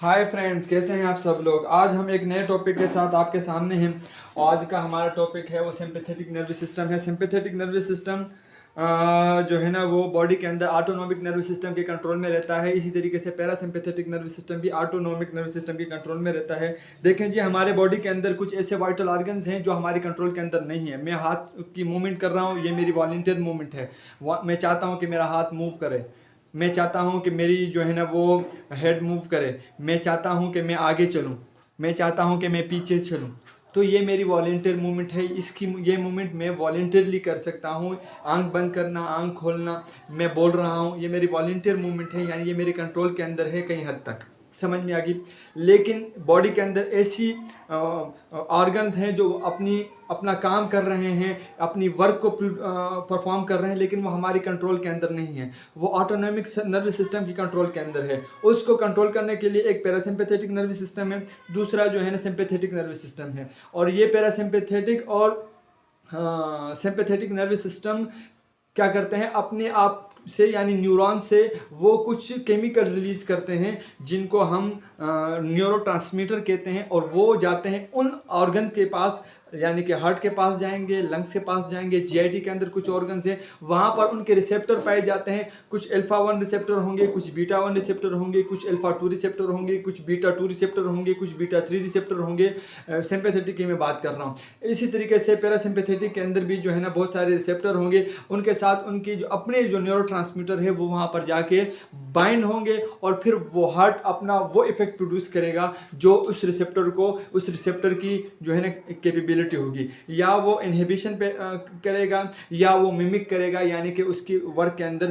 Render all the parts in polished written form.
Hi friends, कैसे हैं आप सब लोग। आज हम एक नए टॉपिक के साथ आपके सामने हैं। आज का हमारा टॉपिक है वो सिंपैथेटिक नर्वस सिस्टम है। सिंपैथेटिक नर्वस सिस्टम जो है ना वो बॉडी के अंदर ऑटोनॉमिक नर्वस सिस्टम के कंट्रोल में रहता है। इसी तरीके से पैरासिम्पैथेटिक नर्वस सिस्टम भी ऑटोनॉमिक नर्वस सिस्टम के कंट्रोल में रहता है। देखें जी, हमारे बॉडी के अंदर कुछ ऐसे वाइटल ऑर्गन्स हैं जो हमारे कंट्रोल के अंदर नहीं है। मैं हाथ की मूवमेंट कर रहा हूँ, ये मेरी वॉलंटियर मूवमेंट है। मैं चाहता हूँ कि मेरा हाथ मूव करे, मैं चाहता हूँ कि मेरी जो है ना वो हेड मूव करे, मैं चाहता हूँ कि मैं आगे चलूँ, मैं चाहता हूँ कि मैं पीछे चलूँ। तो ये मेरी वॉलंटियर मूवमेंट है। इसकी ये मूवमेंट मैं वॉलंटियरली कर सकता हूँ। आंख बंद करना, आंख खोलना, मैं बोल रहा हूँ, ये मेरी वॉलंटियर मूवमेंट है, यानी ये मेरे कंट्रोल के अंदर है कहीं हद तक। समझ में आ गई। लेकिन बॉडी के अंदर ऐसी ऑर्गन्स हैं जो अपना काम कर रहे हैं, अपनी वर्क को परफॉर्म कर रहे हैं, लेकिन वो हमारे कंट्रोल के अंदर नहीं है। वो ऑटोनॉमिक नर्वस सिस्टम की कंट्रोल के अंदर है। उसको कंट्रोल करने के लिए एक पैरासिम्पैथेटिक नर्वस सिस्टम है, दूसरा जो है ना सिंपैथेटिक नर्वस सिस्टम है। और ये पैरासिम्पैथेटिक और सिंपैथेटिक नर्वस सिस्टम क्या करते हैं, अपने आप से यानी न्यूरॉन से वो कुछ केमिकल रिलीज करते हैं जिनको हम न्यूरोट्रांसमीटर कहते हैं। और वो जाते हैं उन ऑर्गन के पास, यानी कि हार्ट के पास जाएंगे, लंग्स के पास जाएंगे, जीआईटी के अंदर कुछ ऑर्गन्स हैं, वहाँ पर उनके रिसेप्टर पाए जाते हैं। कुछ अल्फा 1 रिसेप्टर होंगे, कुछ बीटा 1 रिसेप्टर होंगे, कुछ अल्फा 2 रिसेप्टर होंगे, कुछ बीटा 2 रिसेप्टर होंगे, कुछ बीटा 3 रिसेप्टर होंगे। सिंपैथेटिक की मैं बात कर रहा हूँ। इसी तरीके से पैरासिम्पैथेटिक के अंदर भी जो है ना बहुत सारे रिसेप्टर होंगे, उनके साथ उनकी जो अपने जो न्यूरोट्रांसमीटर है वो वहाँ पर जाके बाइंड होंगे और फिर वो हार्ट अपना वो इफेक्ट प्रोड्यूस करेगा जो उस रिसेप्टर की जो है ना कैपेबिलिटी होगी। या वो इनहिबिशन पे करेगा या वो मिमिक करेगा, यानी कि उसकी वर्क के अंदर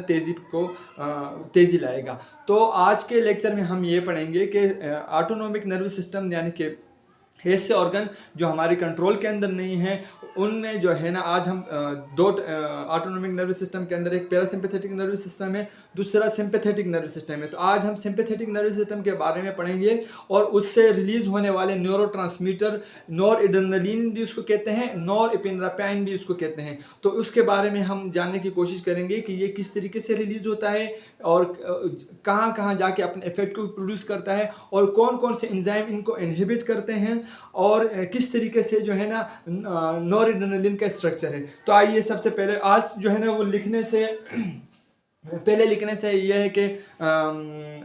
तेज़ी लाएगा। तो आज के लेक्चर में हम ये पढ़ेंगे कि ऑटोनॉमिक नर्वस सिस्टम यानी कि ऐसे ऑर्गन जो हमारे कंट्रोल के अंदर नहीं है, उनमें जो है ना आज हम दो ऑटोनॉमिक नर्वस सिस्टम के अंदर एक पैरासिम्पैथेटिक नर्वस सिस्टम है, दूसरा सिंपैथेटिक नर्वस सिस्टम है। तो आज हम सिंपैथेटिक नर्वस सिस्टम के बारे में पढ़ेंगे और उससे रिलीज होने वाले न्यूरोट्रांसमीटर, नॉर एड्रेनलिन भी उसको कहते हैं, नॉर एपिनेफ्राइन भी उसको कहते हैं। तो उसके बारे में हम जानने की कोशिश करेंगे कि ये किस तरीके से रिलीज होता है और कहाँ कहाँ जाके अपने इफेक्ट को प्रोड्यूस करता है और कौन कौन से एंजाइम इनको इनहिबिट करते हैं और किस तरीके से जो है ना नॉरएड्रेनालिन का स्ट्रक्चर है। तो आइए सबसे पहले आज जो है ना वो लिखने से ये है कि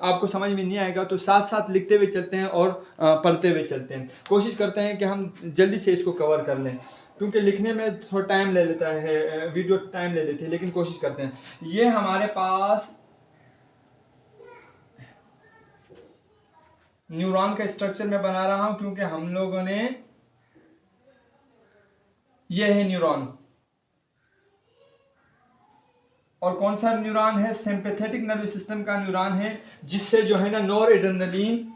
आपको समझ में नहीं आएगा, तो साथ साथ लिखते हुए चलते हैं और पढ़ते हुए चलते हैं। कोशिश करते हैं कि हम जल्दी से इसको कवर कर लें, क्योंकि लिखने में थोड़ा टाइम ले लेता है, वीडियो टाइम ले लेती है, लेकिन कोशिश करते हैं। ये हमारे पास न्यूरॉन का स्ट्रक्चर मैं बना रहा हूं क्योंकि हम लोगों ने, ये है न्यूरॉन, और कौन सा न्यूरॉन है, सिंपैथेटिक नर्वस सिस्टम का न्यूरॉन है, जिससे जो है ना नॉरएड्रेनालिन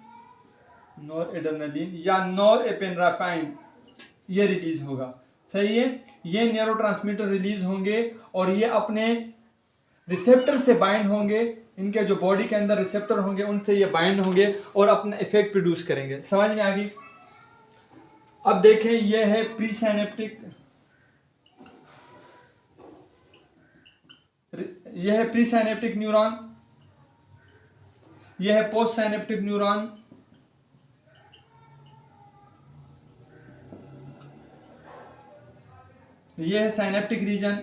या नॉरएपिनेफ्राइन ये रिलीज होगा। सही है, ये न्यूरोट्रांसमीटर रिलीज होंगे और ये अपने रिसेप्टर से बाइंड होंगे। इनके जो बॉडी के अंदर रिसेप्टर होंगे उनसे ये बाइंड होंगे और अपना इफेक्ट प्रोड्यूस करेंगे। समझ में आ गई। अब देखें, ये है प्री साइनेप्टिक न्यूरॉन, यह है पोस्ट साइनेप्टिक न्यूरॉन, यह है साइनेप्टिक रीजन,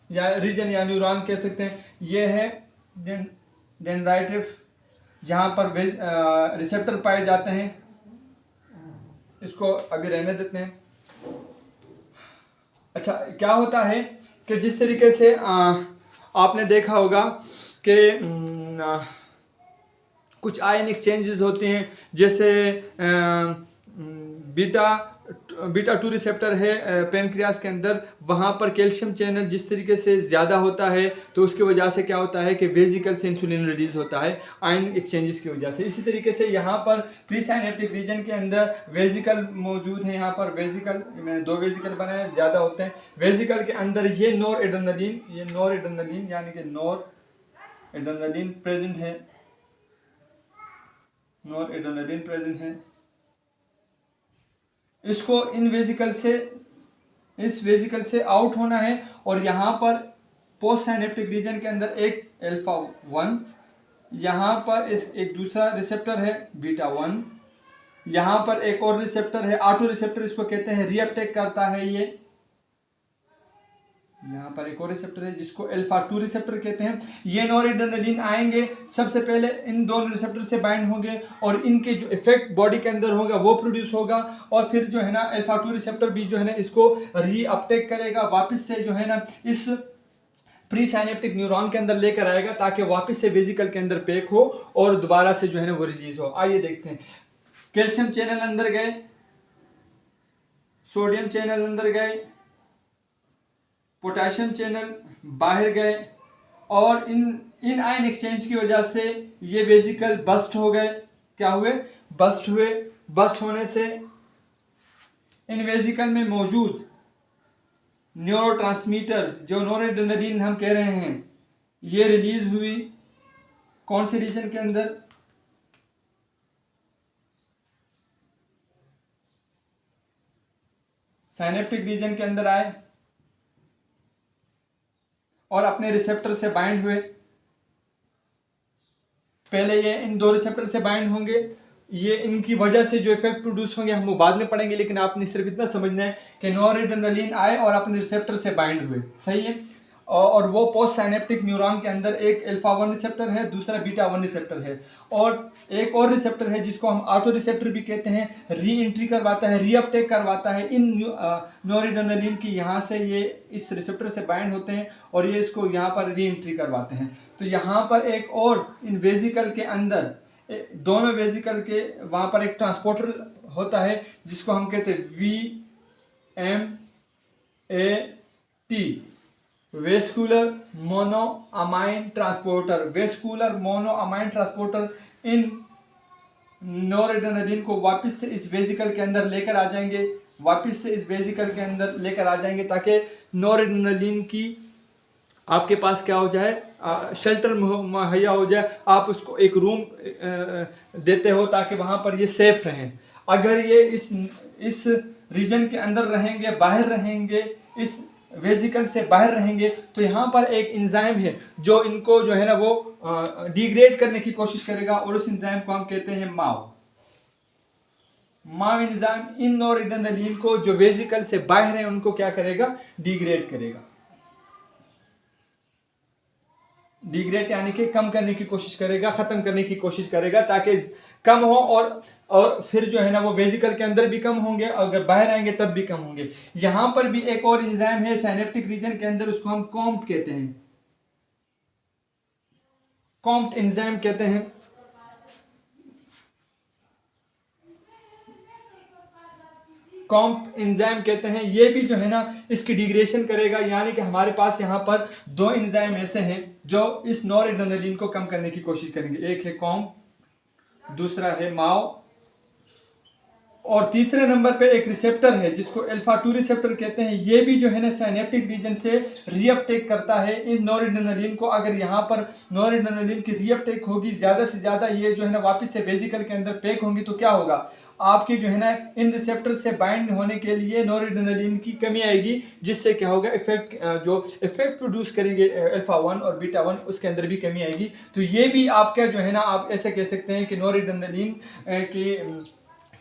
या रीजन या न्यूरॉन कह सकते हैं। यह है डेंड्राइटिस, जहां पर रिसेप्टर पाए जाते हैं। इसको अभी रहने देते हैं। अच्छा, क्या होता है कि जिस तरीके से आपने देखा होगा कि कुछ आयन एक्सचेंजेस होते हैं, जैसे बीटा 2 रिसेप्टर है पेनक्रियास के अंदर, वहाँ पर कैल्शियम चैनल जिस तरीके से ज़्यादा होता है तो उसकी वजह से क्या होता है कि वेजिकल से इंसुलिन रिलीज होता है आयन एक्सचेंजेस की वजह से। इसी तरीके से यहाँ पर प्री साइनेप्टिक रीजन के अंदर वेजिकल मौजूद है। यहाँ पर वेजिकल, मैंने 2 वेजिकल बनाए, ज़्यादा होते हैं। वेजिकल के अंदर ये नॉरएड्रेनालिन यानी कि नॉरएड्रेनालिन प्रेजेंट है। इसको इस वेजिकल से आउट होना है और यहाँ पर पोस्ट साइनेप्टिक रीजन के अंदर एक अल्फा 1, यहाँ पर एक दूसरा रिसेप्टर है बीटा 1, यहाँ पर एक और रिसेप्टर है ऑटो रिसेप्टर इसको कहते हैं, रीअपटेक करता है ये। यहाँ पर एक और रिसेप्टर है जिसको अल्फा 2 रिसेप्टर कहते हैं। ये नॉरएड्रेनालिन आएंगे, सबसे पहले इन दोनों रिसेप्टर से बाइंड होंगे और इनके जो इफेक्ट बॉडी के अंदर होगा वो प्रोड्यूस होगा, और फिर जो है ना अल्फा 2 रिसेप्टर भी जो है ना इसको रीअपटेक करेगा, वापस से जो है ना इस प्री साइनेप्टिक न्यूरॉन के अंदर लेकर आएगा ताकि वापस से वेसिकल के अंदर पैक हो और दोबारा से जो है ना वो रिलीज हो। आइए देखते हैं। कैल्शियम चैनल अंदर गए, सोडियम चैनल अंदर गए, पोटेशियम चैनल बाहर गए, और इन आयन एक्सचेंज की वजह से ये वेसिकल बस्ट हो गए। क्या हुए? बस्ट हुए। बस्ट होने से इन वेसिकल में मौजूद न्यूरोट्रांसमीटर जो नॉरएड्रेनालिन हम कह रहे हैं ये रिलीज हुई। कौन से रीजन के अंदर? साइनेप्टिक रीजन के अंदर आए और अपने रिसेप्टर से बाइंड हुए। पहले ये इन दो रिसेप्टर से बाइंड होंगे, ये इनकी वजह से जो इफेक्ट प्रोड्यूस होंगे हम वो बाद में पढ़ेंगे, लेकिन आपने सिर्फ इतना समझना है कि नॉरएड्रेनालिन आए और अपने रिसेप्टर से बाइंड हुए, सही है। और वो पोस्ट साइनेप्टिक न्यूरॉन के अंदर एक अल्फा 1 रिसेप्टर है, दूसरा बीटा 1 रिसेप्टर है, और एक और रिसेप्टर है जिसको हम ऑटो रिसेप्टर भी कहते हैं, री एंट्री करवाता है, रीअपटेक करवाता है इन नॉरएड्रेनालिन की। यहाँ से ये इस रिसेप्टर से बाइंड होते हैं और ये इसको यहाँ पर री एंट्री करवाते हैं। तो यहाँ पर एक और इन वेसिकल के अंदर, दोनों वेसिकल के वहाँ पर एक ट्रांसपोर्टर होता है जिसको हम कहते हैं VMAT, vesicular monoamine transporter. Vesicular monoamine transporter इन नॉरएड्रेनालिन को वापस से इस वेसिकल के अंदर लेकर आ जाएंगे, वापस से इस वेसिकल के अंदर लेकर आ जाएंगे ताकि नॉरएड्रेनालिन की आपके पास क्या हो जाए, शेल्टर मुहैया हो जाए। आप उसको एक रूम देते हो ताकि वहाँ पर ये सेफ रहें। अगर ये इस रीजन के अंदर रहेंगे, बाहर रहेंगे, इस वेसिकल से बाहर रहेंगे, तो यहाँ पर एक एंजाइम है जो इनको जो है ना वो डिग्रेड करने की कोशिश करेगा, और उस एंजाइम को हम कहते हैं माओ एंजाइम इन नॉरएड्रेनालिन को जो वेसिकल से बाहर है उनको क्या करेगा? डिग्रेड करेगा। डिग्रेड यानी कि कम करने की कोशिश करेगा, खत्म करने की कोशिश करेगा ताकि कम हो, और फिर जो है ना वो वेसिकल के अंदर भी कम होंगे, अगर बाहर आएंगे तब भी कम होंगे। यहां पर भी एक और एंजाइम है साइनेप्टिक रीजन के अंदर, उसको हम कॉम्ट कहते हैं, कॉम्ट एंजाइम कहते हैं। कॉम्प एंजाइम कहते हैं। ये भी जो है ना इसकी डिग्रेडेशन करेगा, यानी कि हमारे पास यहाँ पर दो एंजाइम ऐसे हैं जो इस नॉरएड्रेनालिन को कम करने की कोशिश करेंगे। एक है कॉम्प, दूसरा है माओ, और तीसरे नंबर पे एक रिसेप्टर है जिसको अल्फा 2 रिसेप्टर कहते हैं। ये भी जो है ना साइनेप्टिक रीजन से रीअपटेक करता है इन नॉरएड्रेनालिन को। अगर यहाँ पर नॉरएड्रेनालिन की रीअपटेक होगी ज़्यादा से ज़्यादा, ये जो है ना वापस से वेसिकल के अंदर पैक होंगी, तो क्या होगा? आपके जो है ना इन रिसेप्टर से बाइंड होने के लिए नॉरएड्रेनालिन की कमी आएगी, जिससे क्या होगा? जो इफेक्ट प्रोड्यूस करेंगे अल्फा 1 और बीटा 1 उसके अंदर भी कमी आएगी। तो ये भी आपका जो है ना आप ऐसे कह सकते हैं कि नॉरएड्रेनालिन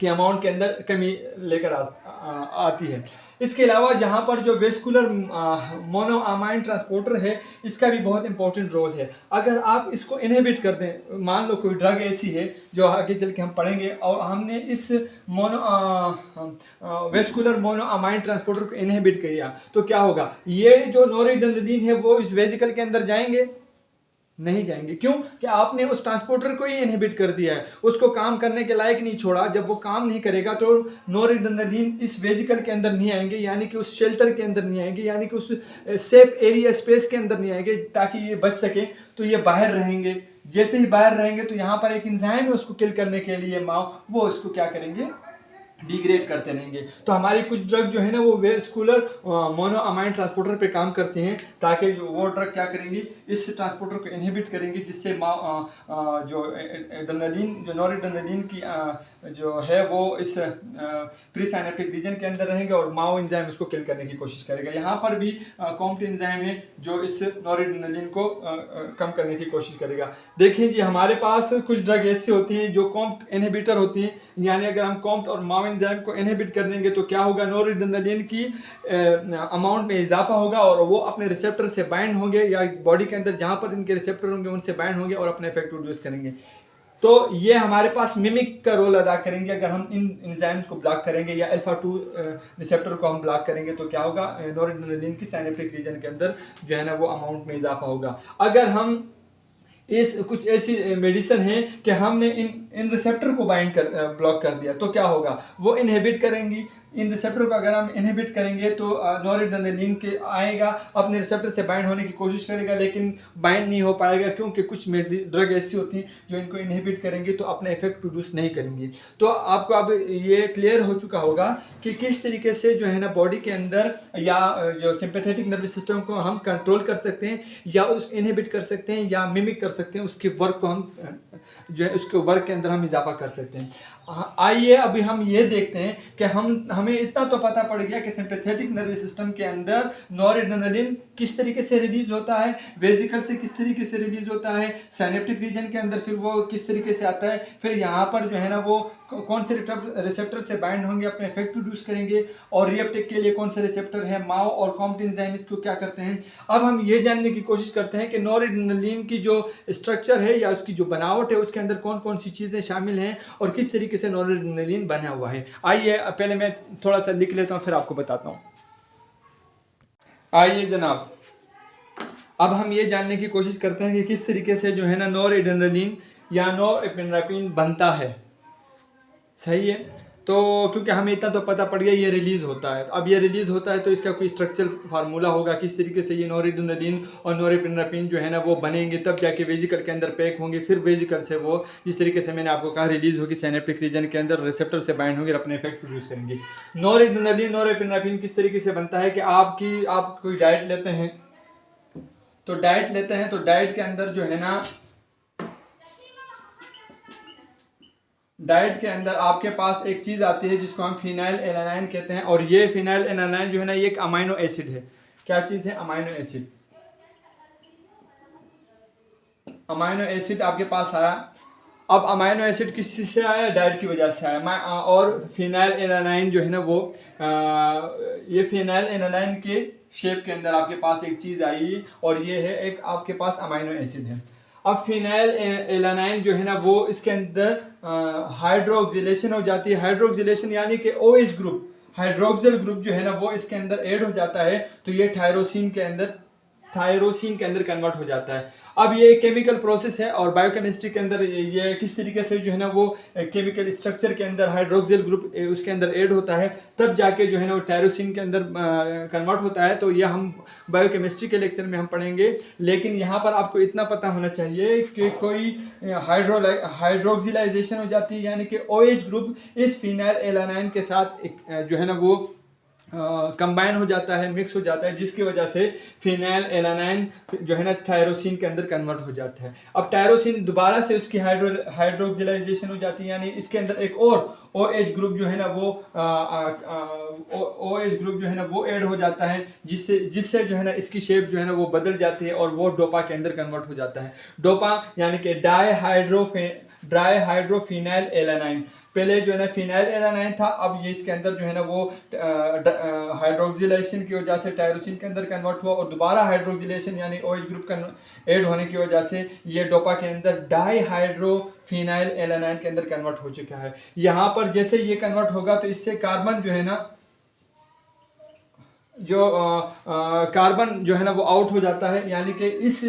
की अमाउंट के अंदर कमी लेकर आती है। इसके अलावा यहाँ पर जो वेस्कुलर मोनोअमाइन ट्रांसपोर्टर है, इसका भी बहुत इंपॉर्टेंट रोल है। अगर आप इसको इनहिबिट कर दें, मान लो कोई ड्रग ऐसी है जो आगे चल के हम पढ़ेंगे, और हमने इस वेस्कुलर मोनोअमाइन ट्रांसपोर्टर को इनहिबिट किया, तो क्या होगा? ये जो नॉरएड्रेनालिन है वो इस वेसिकल के अंदर जाएंगे? नहीं जाएंगे। क्यों? कि आपने उस ट्रांसपोर्टर को ही इनहिबिट कर दिया है, उसको काम करने के लायक नहीं छोड़ा। जब वो काम नहीं करेगा तो नॉरएड्रेनालिन इस वेसिकल के अंदर नहीं आएंगे, यानी कि उस शेल्टर के अंदर नहीं आएंगे, यानी कि उस सेफ एरिया स्पेस के अंदर नहीं आएंगे ताकि ये बच सके। तो ये बाहर रहेंगे। जैसे ही बाहर रहेंगे तो यहाँ पर एक एंजाइम है उसको किल करने के लिए माओ, वो इसको क्या करेंगे? डिग्रेड करते रहेंगे। तो हमारी कुछ ड्रग जो है ना वो वेस्कुलर मोनोअमाइन ट्रांसपोर्टर पे काम करते हैं, ताकि वो ड्रग क्या करेंगी, इस ट्रांसपोर्टर को इनहिबिट करेंगी, जिससे जो एड्रेनलिन, जो नॉरएड्रेनलिन की जो है वो इस प्री साइनेप्टिक रीजन के अंदर रहेंगे और माओ एंजाइम इसको किल करने की कोशिश करेगा। यहाँ पर भी कॉम्प्ट एंजाइम है जो इस नॉरएड्रेनलिन को कम करने की कोशिश करेगा। देखिए जी, हमारे पास कुछ ड्रग ऐसी होती हैं जो कॉम्प्ट इनहिबिटर होती हैं, यानी अगर हम कॉम्प्ट और माओ एंजाइम को इनहिबिट कर देंगे तो क्या होगा, नॉरएड्रेनलिन की अमाउंट में इजाफा होगा और वो अपने रिसेप्टर से बाइंड होंगे, या बॉडी के अंदर जहां पर इनके रिसेप्टर होंगे उनसे बाइंड होंगे और अपने इफेक्ट प्रोड्यूस करेंगे। तो ये हमारे पास मिमिक का रोल अदा करेंगे। अगर हम इन एंजाइम्स को ब्लॉक करेंगे या अल्फा 2 रिसेप्टर को हम ब्लॉक करेंगे तो क्या होगा, नॉरएड्रेनलिन की साइनेप्टिक रीजन के अंदर जो है ना वो अमाउंट में इजाफा होगा। अगर हम इस कुछ ऐसी मेडिसिन है कि हमने इन रिसेप्टर को बाइंड कर ब्लॉक कर दिया तो क्या होगा, वो इनहिबिट करेंगी। इन रिसेप्टर को अगर हम इनहिबिट करेंगे तो नॉरएड्रेनलिन के आएगा, अपने रिसेप्टर से बाइंड होने की कोशिश करेगा, लेकिन बाइंड नहीं हो पाएगा, क्योंकि कुछ ड्रग ऐसी होती हैं जो इनको इनहिबिट करेंगी तो अपने इफेक्ट प्रोड्यूस नहीं करेंगी। तो आपको अब ये क्लियर हो चुका होगा कि किस तरीके से जो है ना बॉडी के अंदर या जो सिंपैथेटिक नर्वस सिस्टम को हम कंट्रोल कर सकते हैं, या उस इनहिबिट कर सकते हैं, या मिमिक कर सकते हैं, उसके वर्क को हम जो है उसके वर्क के अंदर हम इजाफा कर सकते हैं। आइए अभी हम ये देखते हैं कि हमें इतना तो पता पड़ गया कि सिंपैथेटिक नर्वस सिस्टम के अंदर नॉरएड्रेनलिन किस तरीके से रिलीज होता है, वेसिकल से किस तरीके से रिलीज होता है, साइनेप्टिक रीजन के अंदर फिर वो किस तरीके से आता है, फिर यहाँ पर जो है ना वो कौन से रिसेप्टर से बाइंड होंगे, अपने इफेक्ट प्रोड्यूस करेंगे, और रीअपटेक के लिए कौन से रिसेप्टर है, माओ और कॉम्प्ट एंजाइम इसको क्या करते हैं। अब हम ये जानने की कोशिश करते हैं कि नॉरएड्रेनलिन की जो स्ट्रक्चर है या उसकी जो बनावट है उसके अंदर कौन कौन सी चीज़ें शामिल हैं और किस तरीके से नॉरएड्रेनलिन बना हुआ है। आइए पहले मैं थोड़ा सा लिख लेता हूँ फिर आपको बताता हूँ। आइए जनाब, अब हम ये जानने की कोशिश करते हैं कि किस तरीके से जो है ना नॉरएड्रेनलिन या नॉरएपिनेफ्रिन बनता है। सही है, तो क्योंकि हमें इतना तो पता पड़ गया ये रिलीज होता है। अब ये रिलीज होता है तो इसका कोई स्ट्रक्चरल फार्मूला होगा, किस तरीके से ये नॉरएड्रेनलिन और नॉरएपिनेफ्रिन जो है ना वो बनेंगे, तब जाके वेसिकल के अंदर पैक होंगे, फिर वेसिकल से वो जिस तरीके से मैंने आपको कहा रिलीज होगी साइनेप्टिक रीजन के अंदर, रिसेप्टर से बाइंड होंगे और अपने इफेक्ट प्रोड्यूस करेंगे। नॉरएड्रेनलिन नॉरएपिनेफ्रिन किस तरीके से बनता है कि आप कोई डाइट लेते हैं, तो डाइट के अंदर जो है ना, डाइट के अंदर आपके पास एक चीज़ आती है जिसको हम फिनाइल एलानाइन कहते हैं, और ये फिनाइल एलानाइन जो है ना ये एक अमाइनो एसिड है। क्या चीज़ है, अमाइनो एसिड। अमाइनो एसिड आपके पास आया। अब अमाइनो एसिड किस चीज़ से आया, डाइट की वजह से आया। और फिनाइल एलानाइन जो है ना वो ये फिनाइल एलानाइन के शेप के अंदर आपके पास एक चीज़ आई, और ये है एक आपके पास अमाइनो एसिड है। अब फिनाइल एलानाइन जो है ना वो इसके अंदर हाइड्रोक्सिलेशन हो जाती है। हाइड्रोक्सिलेशन यानी कि OH ग्रुप, हाइड्रोक्सिल ग्रुप जो है ना वो इसके अंदर ऐड हो जाता है, तो ये थायरोसिन के अंदर कन्वर्ट हो जाता है। अब ये केमिकल प्रोसेस है, और बायोकेमिस्ट्री के अंदर ये किस तरीके से जो है ना वो केमिकल स्ट्रक्चर के अंदर हाइड्रोक्सिल ग्रुप उसके अंदर ऐड होता है, तब जाके जो है ना वो टायरोसिन के अंदर कन्वर्ट होता है। तो ये हम बायोकेमिस्ट्री के लेक्चर में हम पढ़ेंगे, लेकिन यहाँ पर आपको इतना पता होना चाहिए कि कोई हाइड्रोक्सिलाइजेशन हो जाती है, यानी कि OH ग्रुप इस फिनाइल एलानाइन के साथ जो है ना वो कंबाइन हो जाता है, मिक्स हो जाता है, जिसकी वजह से फिनाइल एलानाइन जो है ना टायरोसिन के अंदर कन्वर्ट हो जाता है। अब टायरोसिन दोबारा से उसकी हाइड्रोक्सिलाइजेशन हो जाती है, यानी इसके अंदर एक और OH ग्रुप जो है ना वो OH ग्रुप जो है ना वो ऐड हो जाता है, जिससे जो है ना इसकी शेप जो है ना वो बदल जाती है और वो डोपा के अंदर कन्वर्ट हो जाता है। डोपा यानी कि डाईहाइड्रोफिनाइल एलानाइन। पहले जो है ना फिनाइल एलानाइन था, अब ये इसके अंदर जो है ना वो हाइड्रोक्सिलेशन की वजह से टायरोसिन के अंदर कन्वर्ट हुआ, और दोबारा हाइड्रोक्सिलेशन यानी OH ग्रुप का ऐड होने की वजह से ये डोपा के अंदर डाईहाइड्रोफिनाइल एलानाइन के अंदर कन्वर्ट हो चुका है। यहाँ पर जैसे ये कन्वर्ट होगा तो इससे कार्बन जो है ना कार्बन जो है ना वो आउट हो जाता है, यानी कि इस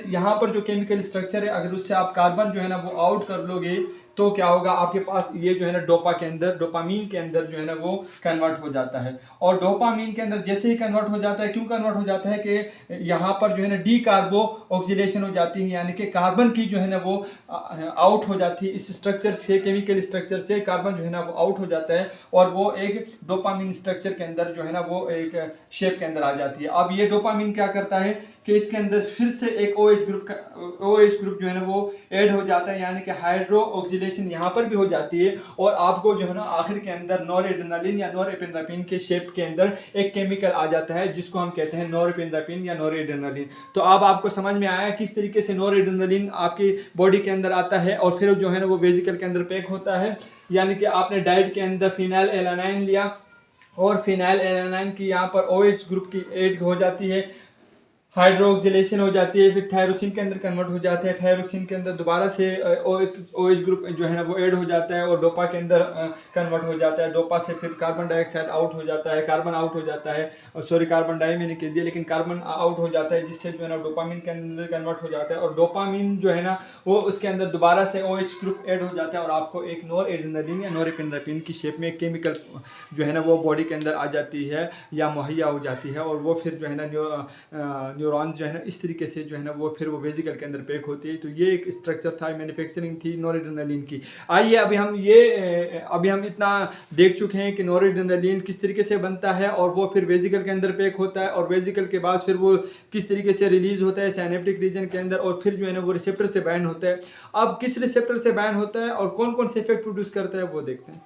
यहाँ पर जो केमिकल स्ट्रक्चर है अगर उससे आप कार्बन जो है ना वो आउट कर लोगे, तो क्या होगा, आपके पास ये जो है ना डोपामीन के अंदर जो है ना वो कन्वर्ट हो जाता है। और डोपामीन के अंदर जैसे ही कन्वर्ट हो जाता है, क्यों कन्वर्ट हो जाता है कि यहाँ पर जो है ना डी कार्बो ऑक्सीडेशन हो जाती है, यानी कि कार्बन की जो है ना वो आउट हो जाती है, इस स्ट्रक्चर से, केमिकल स्ट्रक्चर से कार्बन जो है ना वो आउट हो जाता है और वो एक डोपामीन स्ट्रक्चर के अंदर जो है ना वो एक शेप के अंदर आ जाती है। अब ये डोपामीन क्या करता है कि इसके अंदर फिर से एक OH ग्रुप जो है ना वो ऐड हो जाता है, यानी कि हाइड्रो ऑक्सीडेशन यहाँ पर भी हो जाती है और आपको जो है ना आखिर के अंदर नॉरएड्रेनालिन या नॉरएपिनेफ्रिन के शेप के अंदर एक केमिकल आ जाता है जिसको हम कहते हैं नॉरएपिनेफ्रिन या नॉरएड्रेनालिन। तो अब आपको समझ में आया किस तरीके से नॉरएड्रेनालिन आपकी बॉडी के अंदर आता है और फिर जो है ना वो वेसिकल के अंदर पैक होता है। यानी कि आपने डाइट के अंदर फिनाइलएलानाइन लिया और फिनाइलएलानाइन की यहाँ पर OH ग्रुप की ऐड हो जाती है, हाइड्रोक्सिलेशन हो जाती है, फिर थायरोसिन के अंदर कन्वर्ट हो जाता है, थायरोसिन के अंदर दोबारा से OH ग्रुप जो है ना वो ऐड हो जाता है और डोपा के अंदर कन्वर्ट हो जाता है। डोपा से फिर कार्बन डाइऑक्साइड आउट हो जाता है, कार्बन आउट हो जाता है, सॉरी कार्बन डाई मैंने कह दिया, लेकिन कार्बन आउट हो जाता है जिससे जो है ना डोपामीन के अंदर कन्वर्ट हो जाता है और डोपामीन जो है ना वो उसके अंदर दोबारा से OH ग्रुप ऐड हो जाता है और आपको एक नॉरएड्रेनालिन या नॉरएपिनेफ्रिन की शेप में केमिकल जो है ना वो बॉडी के अंदर आ जाती है या मुहैया हो जाती है और वो फिर जो है ना न्यूरॉन्स जो है ना इस तरीके से जो है ना वो फिर वो वेसिकल के अंदर पैक होती है। तो ये एक स्ट्रक्चर था, मैन्युफैक्चरिंग थी नॉरएड्रेनालिन की। आइए अभी हम इतना देख चुके हैं कि नॉरएड्रेनालिन किस तरीके से बनता है और वो फिर वेसिकल के अंदर पैक होता है और वेसिकल के बाद फिर वो किस तरीके से रिलीज होता है साइनेप्टिक रीजन के अंदर और फिर जो है ना वो रिसेप्टर से बाइंड होता है। अब किस रिसेप्टर से बाइंड होता है और कौन कौन से इफेक्ट प्रोड्यूस करता है वो देखते हैं।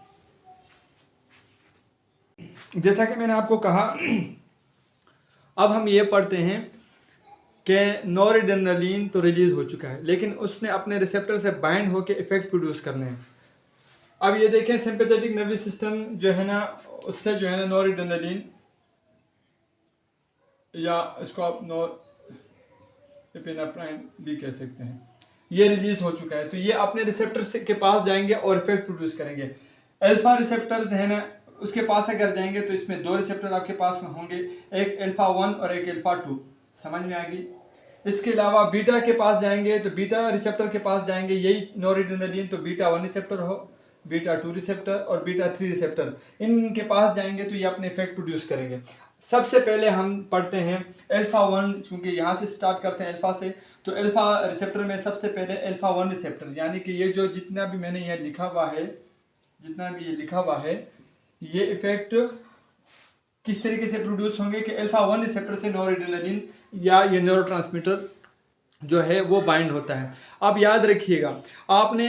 जैसा कि मैंने आपको कहा, अब हम ये पढ़ते हैं कि नॉरएड्रेनालिन तो रिलीज हो चुका है लेकिन उसने अपने रिसेप्टर से बाइंड होकर इफेक्ट प्रोड्यूस करने हैं। अब ये देखें, सिंपैथेटिक नर्वस सिस्टम जो है ना उससे जो है ना नॉरएड्रेनालिन या इसको आप नॉरएपिनेफ्रिन भी कह सकते हैं, ये रिलीज हो चुका है। तो ये अपने रिसेप्टर के पास जाएंगे और इफेक्ट प्रोड्यूस करेंगे। अल्फा रिसेप्टर है ना उसके पास अगर जाएंगे तो इसमें दो रिसेप्टर आपके पास होंगे, एक अल्फा 1 और एक अल्फा 2, समझ में आ गई। इसके अलावा बीटा के पास जाएंगे तो बीटा रिसेप्टर के पास जाएंगे, यही नॉरएड्रेनालिन, तो बीटा 1 रिसेप्टर हो, बीटा 2 रिसेप्टर और बीटा 3 रिसेप्टर, इनके पास जाएंगे तो ये अपने इफेक्ट प्रोड्यूस करेंगे। सबसे पहले हम पढ़ते हैं अल्फा 1, क्योंकि यहाँ से स्टार्ट करते हैं अल्फा से। तो अल्फा रिसेप्टर में सबसे पहले अल्फा 1 रिसेप्टर, यानी कि ये जो जितना भी मैंने यहाँ लिखा हुआ है, ये इफेक्ट किस तरीके से प्रोड्यूस होंगे कि अल्फा 1 रिसेप्टर से नॉरएड्रेनालिन या ये न्यूरोट्रांसमीटर जो है वो बाइंड होता है। अब याद रखिएगा, आपने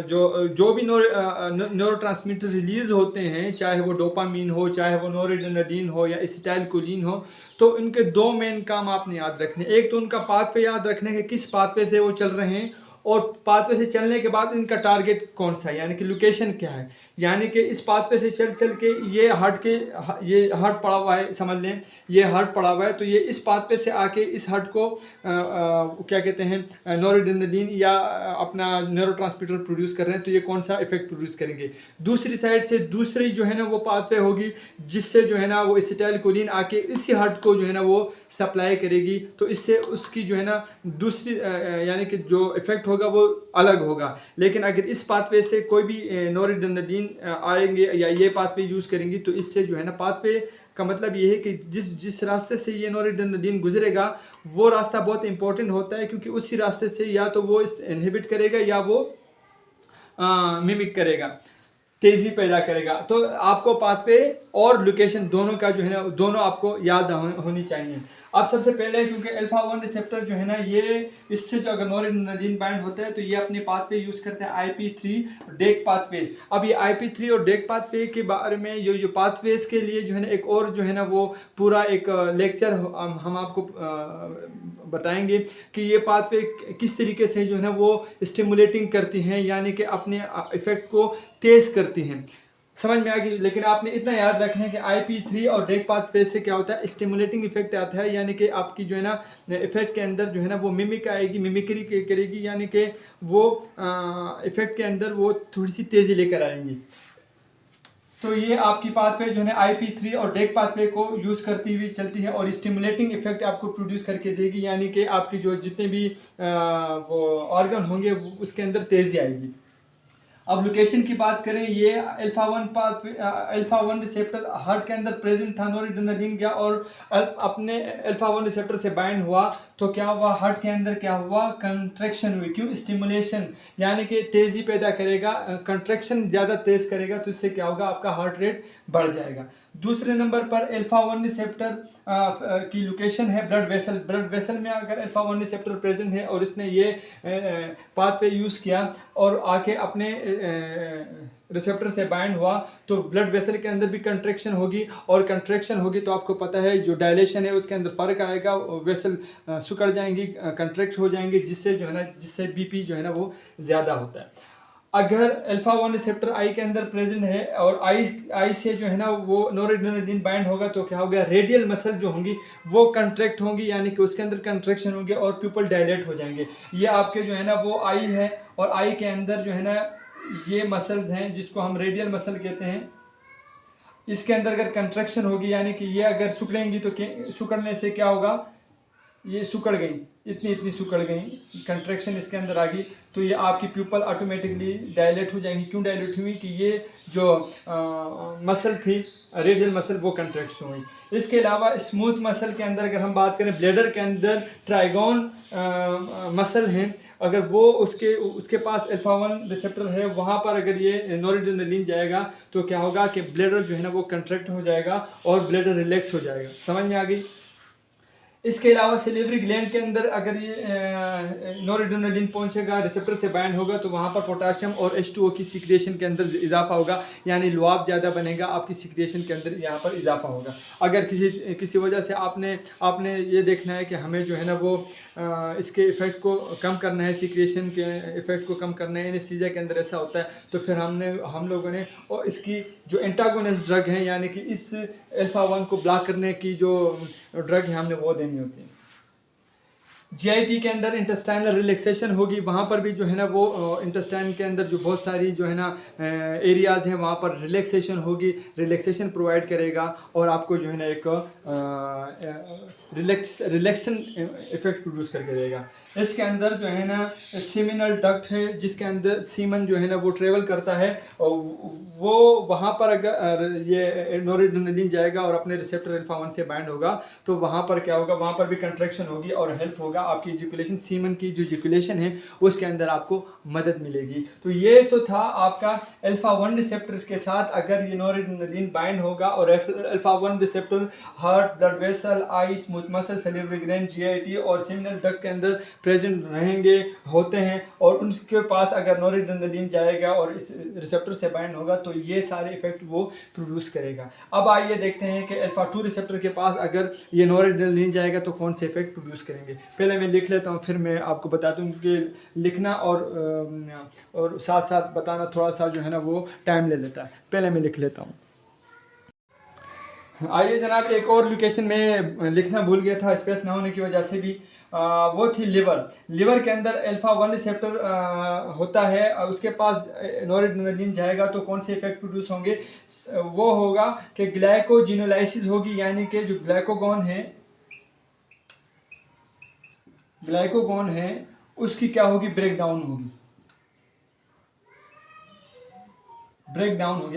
जो भी न्यूरोट्रांसमीटर रिलीज होते हैं, चाहे वो डोपामीन हो, चाहे वो नॉरएड्रेनालिन हो या एसिटाइलकोलिन हो, तो इनके दो मेन काम आपने याद रखने। एक तो उनका पाथवे याद रखने के किस पाथवे से वो चल रहे हैं और पाथवे से चलने के बाद इनका टारगेट कौन सा है, यानी कि लोकेशन क्या है। यानी कि इस पाथवे से चल के ये हार्ट पड़ा हुआ है, समझ लें ये हार्ट पड़ा हुआ है, तो ये इस पाथवे से आके इस हार्ट को क्या कहते हैं नॉरएड्रेनालिन या अपना न्यूरोट्रांसमीटर प्रोड्यूस कर रहे हैं, तो ये कौन सा इफेक्ट प्रोड्यूस करेंगे। दूसरी साइड से दूसरी जो है ना वो पाथवे होगी जिससे जो है ना वो एसिटाइलकोलिन आके इसी हार्ट को जो है ना वो सप्लाई करेगी, तो इससे उसकी जो है ना दूसरी यानी कि जो इफेक्ट होगा वो अलग होगा। लेकिन अगर इस पाथवे से कोई भी नॉरएड्रेनालिन आएंगे या ये पाथवे यूज़ करेंगी, तो इससे जो है ना पाथवे का मतलब ये है कि जिस रास्ते से ये नॉरएड्रेनालिन गुजरेगा वो रास्ता बहुत इंपॉर्टेंट होता है, क्योंकि उसी रास्ते से या तो वो इनहिबिट करेगा या वो मिमिक करेगा, तेज़ी पैदा करेगा। तो आपको पाथवे और लोकेशन दोनों का जो है ना दोनों आपको याद होनी चाहिए। अब सबसे पहले क्योंकि अल्फा 1 रिसेप्टर जो है ना ये इससे जो अगर नॉरएड्रेनालिन बाइंड होता है तो ये अपने पाथवे यूज़ करते हैं IP3 डेक पाथवे। अब ये IP3 और डेक पाथवे के बारे में जो पाथवेज के लिए जो है ना एक और जो है ना वो पूरा एक लेक्चर हम आपको बताएंगे कि ये पाथवे किस तरीके से जो है ना वो स्टिमुलेटिंग करती हैं, यानी कि अपने इफेक्ट को तेज़ करती हैं, समझ में आ गई। लेकिन आपने इतना याद रखना है कि IP3 और डेक पाथवे से क्या होता है, स्टिमुलेटिंग इफेक्ट आता है, यानी कि आपकी जो है ना इफेक्ट के अंदर जो है ना वो मिमिक आएगी, मिमिक्री करेगी, यानी कि वो इफेक्ट के अंदर वो थोड़ी सी तेज़ी लेकर आएंगी। तो ये आपकी पाथवे जो है ना IP3 और डेक पाथवे को यूज़ करती हुई चलती है और स्टिमुलेटिंग इफेक्ट आपको प्रोड्यूस करके देगी, यानी कि आपकी जो जितने भी वो ऑर्गन होंगे उसके अंदर तेज़ी आएगी। अब लोकेशन की बात करें, ये अल्फा वन रिसेप्टर हार्ट के अंदर प्रेजेंट था, नोरिड्रेनालिन गया और अपने अल्फा वन रिसेप्टर से बाइंड हुआ तो क्या हुआ, हार्ट के अंदर क्या हुआ, कंट्रैक्शन हुई। क्यों, स्टिमुलेशन, यानी कि तेज़ी पैदा करेगा, कंट्रैक्शन ज़्यादा तेज़ करेगा तो इससे क्या होगा, आपका हार्ट रेट बढ़ जाएगा। दूसरे नंबर पर अल्फा वन रिसेप्टर की लोकेशन है ब्लड वेसल। ब्लड वेसल में अगर अल्फा वन रिसेप्टर प्रेजेंट है और इसने ये पाथवे यूज़ किया और आके अपने रिसेप्टर से बाइंड हुआ तो ब्लड वेसल के अंदर भी कंट्रैक्शन होगी, और कंट्रैक्शन होगी तो आपको पता है जो डायलेशन है उसके अंदर फ़र्क आएगा, वेसल सिकुड़ जाएंगी, कंट्रैक्ट हो जाएंगी, जिससे जो है ना, जिससे बीपी जो है ना वो ज़्यादा होता है। अगर अल्फा वन रिसेप्टर आई के अंदर प्रेजेंट है और आई से जो है ना वो नोरेड्रेनालिन बाइंड होगा तो क्या होगा, रेडियल मसल जो होंगी वो कंट्रैक्ट होंगी, यानी कि उसके अंदर कंट्रैक्शन होंगे और प्यूपल डायलेट हो जाएंगे। ये आपके जो है ना वो आई है, और आई के अंदर जो है ना ये मसल्स हैं जिसको हम रेडियल मसल कहते हैं। इसके अंदर अगर कंट्रैक्शन होगी, यानी कि ये अगर सिकुड़ेंगी तो सिकुड़ने से क्या होगा, ये सिकुड़ गई, इतनी इतनी सिकुड़ गई, कंट्रैक्शन इसके अंदर आ गई तो ये आपकी प्यूपल ऑटोमेटिकली डायलेट हो जाएंगी। क्यों डायलेट हुई, कि ये जो मसल थी रेडियल मसल वो कंट्रैक्शन हुई। इसके अलावा स्मूथ मसल के अंदर अगर हम बात करें, ब्लैडर के अंदर ट्राइगोन मसल हैं, अगर वो उसके पास अल्फा वन रिसेप्टर है, वहाँ पर अगर ये नोरेड्रेनालिन जाएगा तो क्या होगा कि ब्लैडर जो है ना वो कंट्रैक्ट हो जाएगा और ब्लैडर रिलैक्स हो जाएगा। समझ में आ गई। इसके अलावा सिलिवरी ग्लैंड के अंदर अगर ये नोरेड्रेनालिन पहुंचेगा, रिसेप्टर से बाइंड होगा तो वहाँ पर पोटाशियम और H2O की सिक्रिएशन के अंदर इजाफा होगा, यानी लुआब ज़्यादा बनेगा, आपकी सिक्रिएशन के अंदर यहाँ पर इजाफा होगा। अगर किसी वजह से आपने ये देखना है कि हमें जो है ना वो इसके इफ़ेक्ट को कम करना है, सिक्रिएशन के इफ़ेक्ट को कम करना है, एनेस्थीसिया के अंदर ऐसा होता है तो फिर हम लोगों ने और इसकी जो एंटागोनिस्ट ड्रग है, यानी कि इस अल्फा वन को ब्लॉक करने की जो ड्रग है हमने वो देनी होती है। जीआईटी के अंदर इंटेस्टाइनल रिलैक्सेशन होगी, वहाँ पर भी जो है ना वो इंटेस्टाइन के अंदर जो बहुत सारी जो है ना एरियाज़ हैं वहाँ पर रिलैक्सेशन होगी, रिलैक्सेशन प्रोवाइड करेगा और आपको जो है ना एक रिलैक्सन इफेक्ट प्रोड्यूस करके देगा। इसके अंदर जो है ना सीमिनल डक्ट है जिसके अंदर सीमन जो है ना वो ट्रेवल करता है और वो वहाँ पर अगर ये नोरेड्रेनालिन जाएगा और अपने रिसेप्टर अल्फा वन से बाइंड होगा तो वहाँ पर क्या होगा, वहाँ पर भी कंट्रैक्शन होगी और हेल्प होगा आपकी इजैकुलेशन, सीमन की जो इजैकुलेशन है उसके अंदर आपको मदद मिलेगी। तो ये तो था आपका अल्फा वन रिसेप्टर्स के साथ अगर ये नोरेड्रेनालिन बाइंड होगा और alpha one receptor heart, blood vessel, eye, smooth muscle, salivary gland, GIT और सीमिनल डक्ट के अंदर प्रेजेंट रहेंगे होते हैं और उनके पास अगर नोरेड्रेनालिन जाएगा और इस रिसेप्टर से बाइंड होगा तो ये सारे इफेक्ट वो प्रोड्यूस करेगा। अब आइए देखते हैं कि अल्फा टू रिसेप्टर के पास अगर ये नोरेड्रेनालिन जाएगा तो कौन से इफेक्ट प्रोड्यूस करेंगे। पहले मैं लिख लेता हूँ फिर मैं आपको बता दूँ कि लिखना और साथ साथ बताना थोड़ा सा जो है ना वो टाइम ले लेता है। पहले मैं लिख लेता हूँ। आइए जनाब, एक और लोकेशन में लिखना भूल गया था स्पेस ना होने की वजह से भी, वो थी लिवर के अंदर अल्फा वन रिसेप्टर होता है, उसके पास नोरेड्रेनालिन जाएगा तो कौन से इफेक्ट प्रोड्यूस होंगे, वो होगा कि ग्लाइकोजिनोलाइसिस होगी, यानी कि जो ग्लाइकोगॉन है उसकी क्या होगी, ब्रेकडाउन होगी।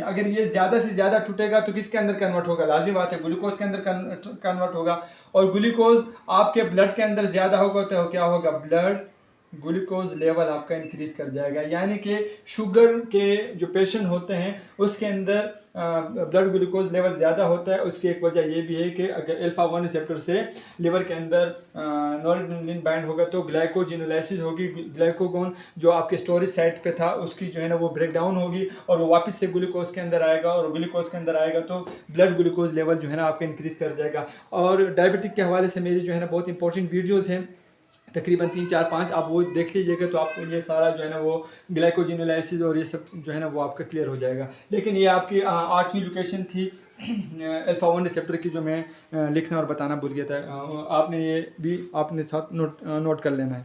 अगर ये ज़्यादा से ज़्यादा टूटेगा तो किसके अंदर कन्वर्ट होगा, लाजमी बात है ग्लूकोज के अंदर कन्वर्ट होगा और ग्लूकोज आपके ब्लड के अंदर ज़्यादा होगा तो क्या होगा, ब्लड ग्लूकोज लेवल आपका इंक्रीज कर जाएगा। यानी कि शुगर के जो पेशेंट होते हैं उसके अंदर ब्लड ग्लूकोज लेवल ज़्यादा होता है। उसकी एक वजह ये भी है कि अगर अल्फा वन रिसेप्टर से लिवर के अंदर नोरेड्रेनालिन बाइंड होगा तो ग्लाइकोजिनोलाइसिस होगी, ग्लाइकोगॉन जो आपके स्टोरेज साइट पे था उसकी जो है ना वो ब्रेक डाउन होगी और वो वापस से ग्लूकोज के अंदर आएगा और ग्लूकोज के अंदर आएगा तो ब्लड ग्लूकोज लेवल जो है ना आपका इंक्रीज कर जाएगा। और डायबिटिक के हवाले से मेरी जो है ना बहुत इंपॉर्टेंट वीडियोज़ हैं, तकरीबन 3, 4, 5 आप वो देख लीजिएगा तो आपको ये सारा जो है ना वो ग्लाइकोजिनोलाइसिस और ये सब जो है ना वो आपका क्लियर हो जाएगा। लेकिन ये आपकी 8वीं लोकेशन थी अल्फा वन रिसेप्टर की जो मैं लिखना और बताना भूल गया था, आपने ये भी आपने साथ नोट कर लेना है।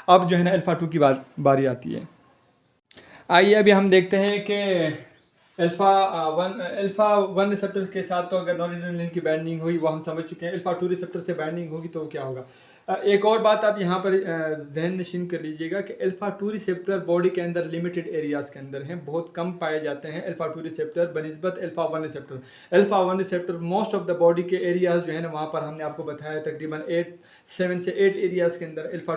अब जो है ना अल्फा टू की बारी आती है। आइए अभी हम देखते हैं कि अल्फा 1 रिसेप्टर के साथ तो अगर नॉरएड्रेनालिन की बाइंडिंग हुई वो हम समझ चुके हैं। अल्फा 2 रिसेप्टर से बाइंडिंग होगी तो क्या होगा। एक और बात आप यहाँ पर जहन नशीन कर लीजिएगा कि अल्फा 2 रिसेप्टर बॉडी के अंदर लिमिटेड एरियाज़ के अंदर हैं, बहुत कम पाए जाते हैं अल्फा 2 रिसेप्टर बनस्बत alpha 1 receptor. Alpha 1 receptor most of the body के एरियाज़ जो है ना वहाँ पर हमने आपको बताया तकरीबन 7 से 8 एरियाज़ के अंदर अल्फा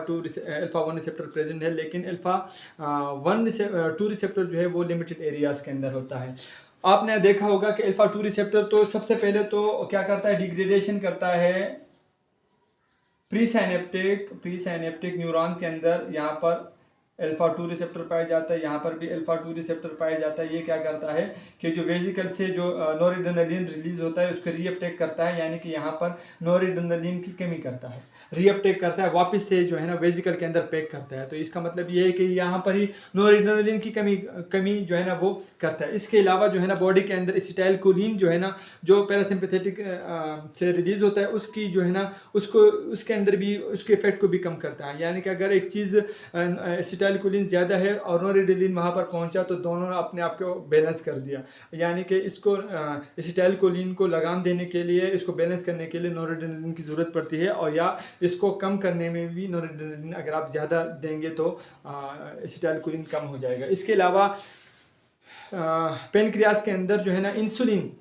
1 रिसेप्टर प्रेजेंट है, लेकिन अल्फा 2 रिसेप्टर जो है वो लिमिटेड एरियाज़ के अंदर होता है। आपने देखा होगा कि अल्फा 2 रिसेप्टर तो सबसे पहले तो क्या करता है, डिग्रेडेशन करता है प्री साइनेप्टिक न्यूरॉन्स के अंदर। यहाँ पर अल्फा 2 रिसेप्टर पाया जाता है, यहाँ पर भी अल्फा 2 रिसेप्टर पाया जाता है। ये क्या करता है कि जो वेजिकल से जो नॉरएड्रेनालिन रिलीज होता है उसको रीअपटेक करता है, यानी कि यहाँ पर नॉरएड्रेनालिन की कमी करता है, रीअपटेक करता है, वापस से जो है ना वेजिकल के अंदर पैक करता है। तो इसका मतलब ये है कि यहाँ पर ही नॉरएड्रेनालिन की कमी जो है ना वो करता है। इसके अलावा जो है ना बॉडी के अंदर एसिटाइलकोलिन जो है ना जो पैरासिम्पैथेटिक से रिलीज होता है उसकी जो है ना उसको उसके अंदर भी उसके इफेक्ट को भी कम करता है। यानी कि अगर एक चीज़ एसिटाइलकोलिन ज़्यादा है और नॉरएड्रेनालिन वहाँ पर पहुँचा तो दोनों ने अपने आप को बैलेंस कर दिया। यानी कि इसको एसिटाइलकोलिन को लगाम देने के लिए, इसको बैलेंस करने के लिए नॉरएड्रेनालिन की ज़रूरत पड़ती है, और या इसको कम करने में भी नॉरएड्रेनालिन अगर आप ज़्यादा देंगे तो एसिटाइलकोलिन कम हो जाएगा। इसके अलावा पेनक्रियास के अंदर जो है ना इंसुलिन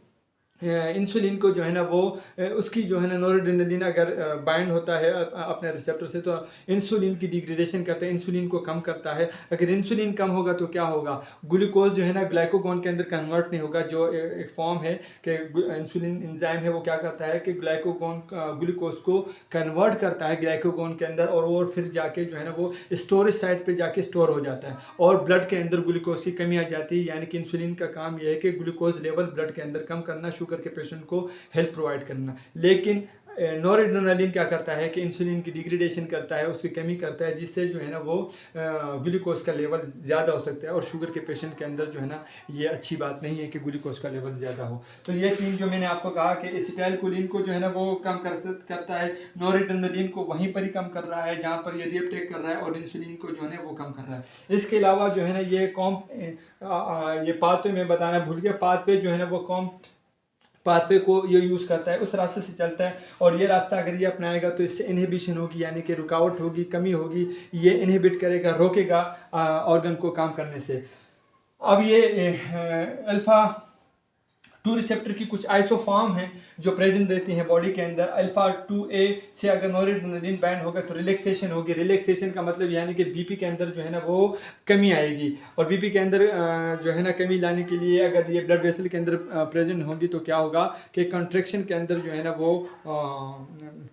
को जो है ना वो उसकी जो है ना नॉरएड्रेनालिन अगर बाइंड होता है अपने रिसेप्टर से तो इंसुलिन की डिग्रेडेशन करता है, इंसुलिन को कम करता है। अगर इंसुलिन कम होगा तो क्या होगा, ग्लूकोज जो है ना ग्लाइकोगोन के अंदर कन्वर्ट नहीं होगा। जो एक फॉर्म है कि इंसुलिन एंजाइम है वो क्या करता है कि ग्लूकोज को कन्वर्ट करता है ग्लाइकोगोन के अंदर, और फिर जाके जो है ना वो स्टोरेज साइट पे जाके स्टोर हो जाता है और ब्लड के अंदर ग्लूकोज की कमी आ जाती है। यानी कि इंसुलिन का काम यह है कि ग्लूकोज लेवल ब्लड के अंदर कम करना, शुगर के पेशेंट को हेल्प प्रोवाइड करना। लेकिन नॉरएड्रेनालिन क्या करता है कि इंसुलिन की डिग्रेडेशन करता है, उसकी कमी करता है, जिससे जो है ना वो ग्लूकोज का लेवल ज़्यादा हो सकता है। और शुगर के पेशेंट के अंदर जो है ना ये अच्छी बात नहीं है कि ग्लूकोज का लेवल ज़्यादा हो। तो ये तीन जो मैंने आपको कहा कि एसिटाइलकोलिन को जो है ना वो कम करता है, नॉरएड्रेनालिन को वहीं पर ही कम कर रहा है जहाँ पर ये रीअपटेक कर रहा है, और इंसुलिन को जो है ना वो कम कर रहा है। इसके अलावा जो है ना ये पाथवे में बताना भूल गया, पाथवे जो है ना वो पाथवे को ये यूज़ करता है, उस रास्ते से चलता है, और ये रास्ता अगर ये अपनाएगा तो इससे इनहिबिशन होगी, यानी कि रुकावट होगी, कमी होगी, ये इनहिबिट करेगा, रोकेगा ऑर्गन को काम करने से। अब ये अल्फा 2 रिसेप्टर की कुछ आइसोफॉर्म हैं जो प्रेजेंट रहती हैं बॉडी के अंदर। अल्फा 2A से अगर नॉरएड्रेनालिन बाइंड होगा तो रिलैक्सेशन होगी। रिलैक्सेशन का मतलब यानी कि बीपी के अंदर जो है ना वो कमी आएगी, और बीपी के अंदर जो है ना कमी लाने के लिए अगर ये ब्लड वेसल के अंदर प्रेजेंट होगी तो क्या होगा कि कंट्रैक्शन के अंदर जो है ना वो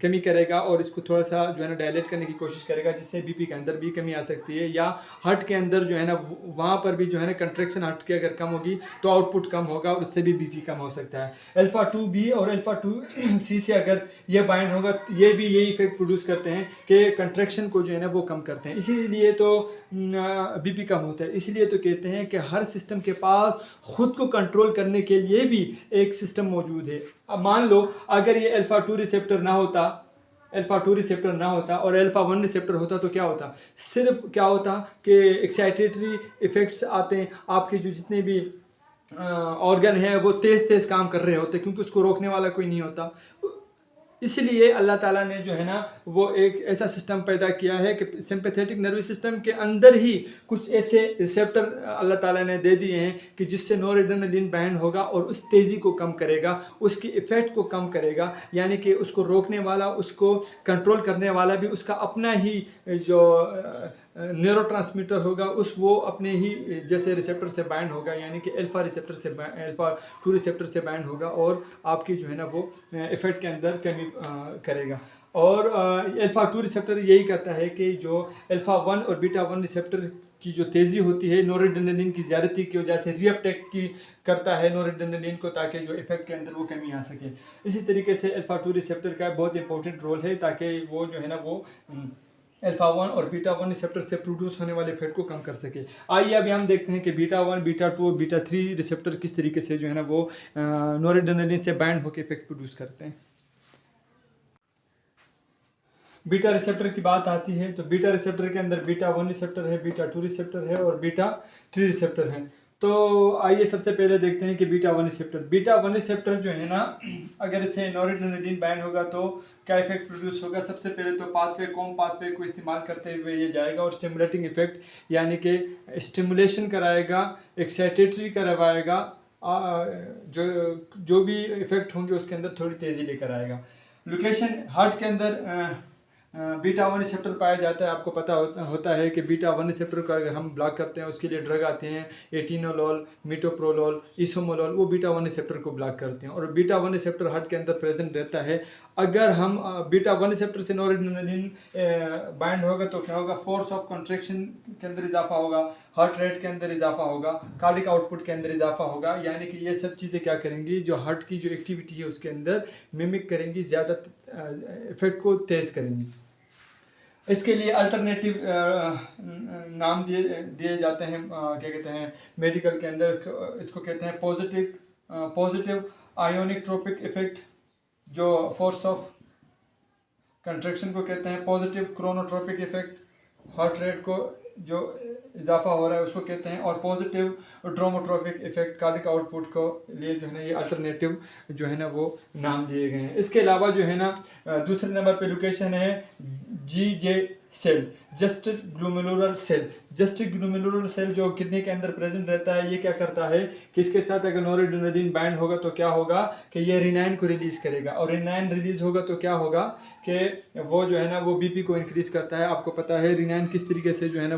कमी करेगा, और इसको थोड़ा सा जो है ना डायलेट करने की कोशिश करेगा, जिससे बीपी के अंदर भी कमी आ सकती है। या हार्ट के अंदर जो है ना वहाँ पर भी जो है ना कंट्रैक्शन हार्ट की अगर कम होगी तो आउटपुट कम होगा, उससे भी बीपी कम हो सकता है। अल्फा 2B और अल्फा 2C से अगर ये बाइंड होगा तो ये भी यही इफेक्ट प्रोड्यूस करते हैं कि कंट्रैक्शन को जो है ना वो कम करते हैं, इसीलिए तो बीपी कम होता है। इसलिए तो कहते हैं कि हर सिस्टम के पास खुद को कंट्रोल करने के लिए भी एक सिस्टम मौजूद है। अब मान लो अगर ये अल्फा 2 रिसेप्टर ना होता और अल्फा 1 रिसेप्टर होता तो क्या होता, सिर्फ क्या होता कि एक्साइटेटरी इफेक्ट्स आते हैं, आपके जो जितने भी ऑर्गन है वो तेज़ काम कर रहे होते, क्योंकि उसको रोकने वाला कोई नहीं होता। इसलिए अल्लाह ताला ने जो है ना वो एक ऐसा सिस्टम पैदा किया है कि सिंपैथेटिक नर्वस सिस्टम के अंदर ही कुछ ऐसे रिसेप्टर अल्लाह ताला ने दे दिए हैं कि जिससे नॉरएड्रेनालिन बाइंड होगा और उस तेज़ी को कम करेगा, उसकी इफ़ेक्ट को कम करेगा। यानी कि उसको रोकने वाला, उसको कंट्रोल करने वाला भी उसका अपना ही जो न्यूरोट्रांसमीटर होगा वो अपने ही जैसे रिसेप्टर से बाइंड होगा, यानी कि अल्फा 2 रिसेप्टर से बाइंड होगा, और आपकी जो है ना वो इफेक्ट के अंदर कमी करेगा। और अल्फा 2 रिसेप्टर यही करता है कि जो अल्फा 1 और बीटा 1 रिसेप्टर की जो तेज़ी होती है नॉरएड्रेनालिन की ज़्यादती की वजह से रीअपटेक की करता है नॉरएड्रेनालिन को, ताकि जो इफेक्ट के अंदर वो कमी आ सके। इसी तरीके से अल्फा 2 रिसेप्टर का बहुत इंपॉर्टेंट रोल है ताकि वो जो है ना वो अल्फा 1 और बीटा 1 रिसेप्टर से प्रोड्यूस होने वाले इफेक्ट को कम कर सके। आइए अभी हम देखते हैं कि बीटा 1, बीटा 2 और बीटा 3 रिसेप्टर किस तरीके से जो है ना वो नॉरएड्रेनालिन से बाइंड होकर इफेक्ट प्रोड्यूस करते हैं। बीटा रिसेप्टर की बात आती है तो बीटा रिसेप्टर के अंदर बीटा 1 रिसेप्टर है, बीटा 2 रिसेप्टर है और बीटा 3 रिसेप्टर है। तो आइए सबसे पहले देखते हैं कि बीटा 1 रिसेप्टर। बीटा 1 रिसेप्टर जो है ना, अगर इससे नॉरएड्रेनालिन बाइंड होगा तो क्या इफेक्ट प्रोड्यूस होगा। सबसे पहले तो पाथवे कॉम पाथवे को इस्तेमाल करते हुए ये जाएगा और स्टिमुलेटिंग इफेक्ट यानी कि स्टिमुलेशन कराएगा, एक्साइटेटरी करवाएगा, जो जो भी इफेक्ट होंगे उसके अंदर थोड़ी तेज़ी लेकर आएगा। लोकेशन हार्ट के अंदर बीटा 1 रिसेप्टर पाया जाता है। आपको पता होता है कि बीटा 1 रिसेप्टर का अगर हम ब्लॉक करते हैं उसके लिए ड्रग आते हैं, एटिनोलोल, मिटोप्रोलोल, इसोमोलोल, वो बीटा 1 रिसेप्टर को ब्लॉक करते हैं और बीटा 1 रिसेप्टर हार्ट के अंदर प्रेजेंट रहता है। अगर हम बीटा 1 रिसेप्टर से नॉरएड्रेनालिन बाइंड होगा तो क्या होगा, फोर्स ऑफ कंट्रैक्शन के अंदर इजाफा होगा, हार्ट रेट के अंदर इजाफा होगा, कार्डिक आउटपुट के अंदर इजाफा होगा। यानी कि ये सब चीज़ें क्या करेंगी, जो हार्ट की जो एक्टिविटी है उसके अंदर मिमिक करेंगी, ज़्यादा इफेक्ट को तेज़ करेंगी। इसके लिए अल्टरनेटिव नाम दिए जाते हैं, क्या कहते हैं मेडिकल के अंदर, इसको कहते हैं पॉजिटिव आयोनिक ट्रोपिक इफेक्ट, जो फोर्स ऑफ कंट्रैक्शन को कहते हैं, positive chronotropic effect, heart rate को जो इजाफा हो रहा है उसको कहते हैं, और पॉजिटिव ड्रोमोट्रोपिक इफेक्ट कार्डिक आउटपुट को लिए जो है ना ये अल्टरनेटिव जो है ना वो नाम दिए गए हैं। इसके अलावा जो है ना दूसरे नंबर पे लोकेशन है GJ cell, जस्टिक glomerular cell. जस्टिक glomerular cell जो किडनी के अंदर प्रेजेंट रहता है, ये क्या करता है कि इसके साथ अगर नॉरएड्रेनालिन बाइंड होगा तो क्या होगा कि ये रिनाइन को रिलीज करेगा, और रिनाइन रिलीज होगा तो क्या होगा कि वो जो है ना वो बीपी को इंक्रीज करता है। आपको पता है रिनाइन किस तरीके से जो है ना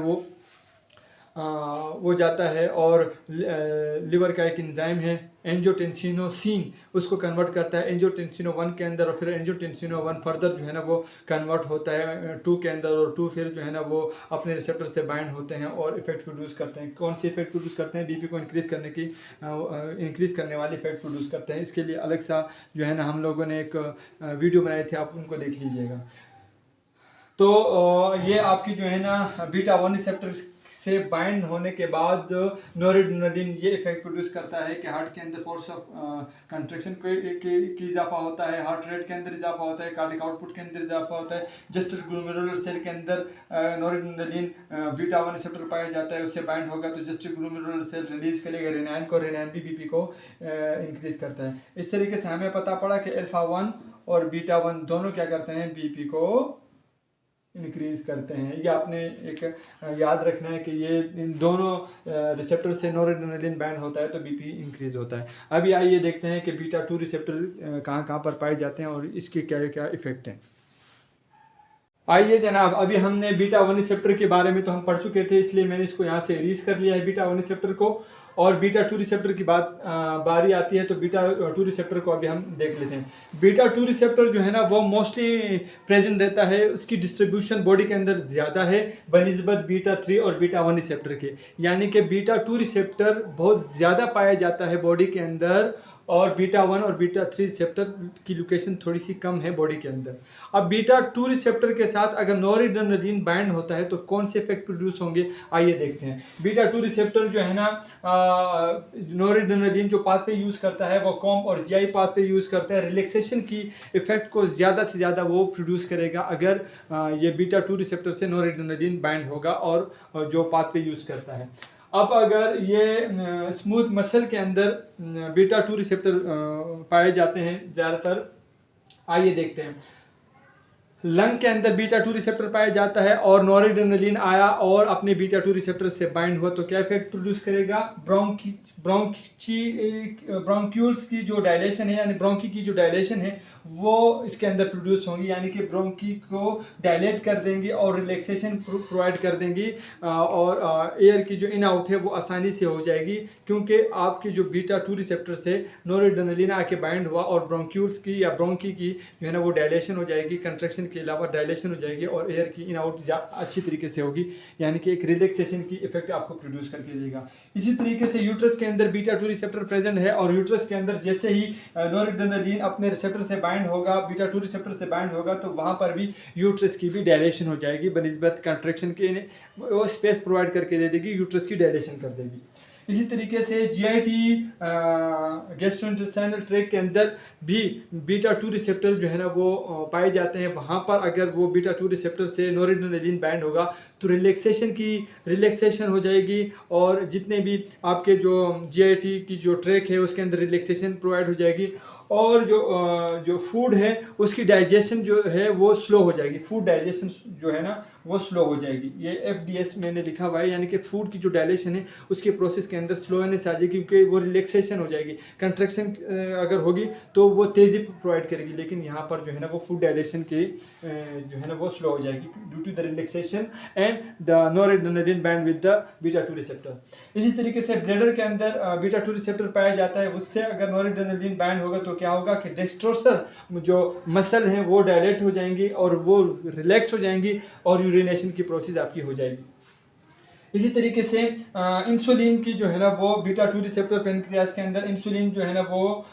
वो जाता है और लिवर का एक एंजाइम है एंजियोटेंसिनोसिन, उसको कन्वर्ट करता है एंजियोटेंसिनो 1 के अंदर, और फिर एंजियोटेंसिनो 1 फर्दर जो है ना वो कन्वर्ट होता है 2 के अंदर, और 2 फिर जो है ना वो अपने रिसेप्टर से बाइंड होते हैं और इफेक्ट प्रोड्यूस करते हैं। कौन सी इफेक्ट प्रोड्यूस करते हैं, बीपी को इंक्रीज करने वाली इफेक्ट प्रोड्यूस करते हैं। इसके लिए अलग सा जो है ना हम लोगों ने एक वीडियो बनाई थी, आप उनको देख लीजिएगा। तो ये आपकी जो है ना बीटा 1 रिसेप्टर से बाइंड होने के बाद नॉरएड्रेनालिन ये इफेक्ट प्रोड्यूस करता है कि हार्ट के अंदर फोर्स ऑफ कंट्रैक्शन की इजाफा होता है, हार्ट रेट के अंदर इजाफा होता है, कार्डिक आउटपुट के अंदर इजाफा होता है। जस्टिक ग्लोमेरुलर सेल के अंदर नॉरएड्रेनालिन बीटा 1 रिसेप्टर पाया जाता है, उससे बाइंड होगा तो जस्टिक ग्लोमेरुलर सेल रिलीज करेगा रेनाइन को, रेनाइन भी बीपी को इंक्रीज करता है। इस तरीके से हमें पता पड़ा कि अल्फा 1 और बीटा 1 दोनों क्या करते हैं, बीपी को इंक्रीज करते हैं। ये आपने एक याद रखना है कि ये इन दोनों रिसेप्टर से नॉरएड्रेनालिन बाइंड होता है तो बीपी इंक्रीज होता है। अभी आइए देखते हैं कि बीटा 2 रिसेप्टर कहाँ कहाँ पर पाए जाते हैं और इसके क्या क्या इफेक्ट हैं। आइए जनाब, अभी हमने बीटा 1 रिसेप्टर के बारे में तो हम पढ़ चुके थे, इसलिए मैंने इसको यहाँ से इरेज कर लिया है बीटा 1 रिसेप्टर को, और बीटा 2 रिसेप्टर की बारी आती है तो बीटा 2 रिसेप्टर को अभी हम देख लेते हैं। बीटा 2 रिसेप्टर जो है ना वो मोस्टली प्रेजेंट रहता है, उसकी डिस्ट्रीब्यूशन बॉडी के अंदर ज़्यादा है बनिस्बत बीटा 3 और बीटा 1 रिसेप्टर के। यानी कि बीटा 2 रिसेप्टर बहुत ज़्यादा पाया जाता है बॉडी के अंदर, और बीटा 1 और बीटा 3 रिसेप्टर की लोकेशन थोड़ी सी कम है बॉडी के अंदर। अब बीटा 2 रिसेप्टर के साथ अगर नॉरएड्रेनालिन बाइंड होता है तो कौन से इफेक्ट प्रोड्यूस होंगे, आइए देखते हैं। बीटा 2 रिसेप्टर जो है ना नॉरएड्रेनालिन जो पाथवे यूज़ करता है वो कॉम और जीआई पाथवे यूज़ करता है। रिलैक्सेशन की इफेक्ट को ज़्यादा से ज़्यादा वो प्रोड्यूस करेगा अगर ये बीटा 2 रिसेप्टर से नॉरएड्रेनालिन बाइंड होगा और जो पाथवे यूज़ करता है। अब अगर ये स्मूथ मसल के अंदर बीटा 2 रिसेप्टर पाए जाते हैं ज़्यादातर, आइए देखते हैं। लंग के अंदर बीटा 2 रिसेप्टर पाया जाता है और नॉरएड्रेनालिन आया और अपने बीटा 2 रिसेप्टर से बाइंड हुआ तो क्या इफेक्ट प्रोड्यूस करेगा, ब्रोंक्यूल्स की जो डायलेशन है यानी ब्रोंकी की जो डायलेशन है वो इसके अंदर प्रोड्यूस होंगी, यानी कि ब्रोंकी को डायलेट कर देंगी और रिलैक्सेशन प्रोवाइड कर देंगी, और एयर की जो इन आउट है वो आसानी से हो जाएगी, क्योंकि आपकी जो बीटा 2 रिसेप्टर से नॉरएड्रेनालिन आके बाइंड हुआ और ब्रोंक्यूल्स की या ब्रोंकी की जो है ना वो डायलेशन हो जाएगी, कंट्रैक्शन के अलावा डायलेशन हो जाएगी और एयर की इन आउट अच्छी तरीके से होगी, यानी कि एक रिलैक्सेशन की इफेक्ट आपको प्रोड्यूस करके देगा। इसी तरीके से यूट्रस के अंदर बीटा 2 रिसेप्टर प्रेजेंट है और यूट्रस के अंदर जैसे ही नॉरएड्रेनालिन अपने रिसेप्टर से बाइंड होगा, बीटा 2 रिसेप्टर से बाइंड होगा तो वहाँ पर भी यूट्रस की भी डायलेशन हो जाएगी बनिस्बत कंट्रैक्शन के, वो स्पेस प्रोवाइड करके दे देगी, यूट्रस की डायलेशन कर देगी। इसी तरीके से जीआईटी गैस्ट्रोइंटेस्टाइनल ट्रैक्ट के अंदर भी बीटा 2 रिसेप्टर जो है ना वो पाए जाते हैं। वहाँ पर अगर वो बीटा 2 रिसेप्टर से नोरेड्रेनालिन बाइंड होगा तो रिलैक्सेशन हो जाएगी, और जितने भी आपके जो जीआईटी की जो ट्रैक है उसके अंदर रिलैक्सेशन प्रोवाइड हो जाएगी, और जो फूड है उसकी डाइजेशन जो है वो स्लो हो जाएगी। फूड डाइजेशन जो है ना वो स्लो हो जाएगी। ये FDS मैंने लिखा हुआ है, यानी कि फूड की जो डाइजेशन है उसके प्रोसेस के अंदर स्लोनेस आ जाएगी, क्योंकि वो रिलैक्सेशन हो जाएगी। कंट्रैक्शन अगर होगी तो वो तेज़ी प्रोवाइड करेगी, लेकिन यहाँ पर जो है ना वो फूड डाइजेशन की जो है ना वो स्लो हो जाएगी due to the relaxation and the noradrenaline bind with the beta 2 receptor. इसी तरीके से ब्लैडर के अंदर बीटा 2 रिसेप्टर पाया जाता है, उससे अगर नोरेड्रेनालिन बाइंड होगा तो क्या होगा कि डेक्स्ट्रोसर जो मसल हैं वो डायलेट हो जाएंगी और वो रिलैक्स हो जाएंगी और यूरिनेशन की प्रोसेस आपकी हो जाएगी। इसी तरीके से इंसुलिन की जो है ना वो बीटा 2 रिसेप्टर पेनक्रियास के अंदर इंसुलिन जो है ना वो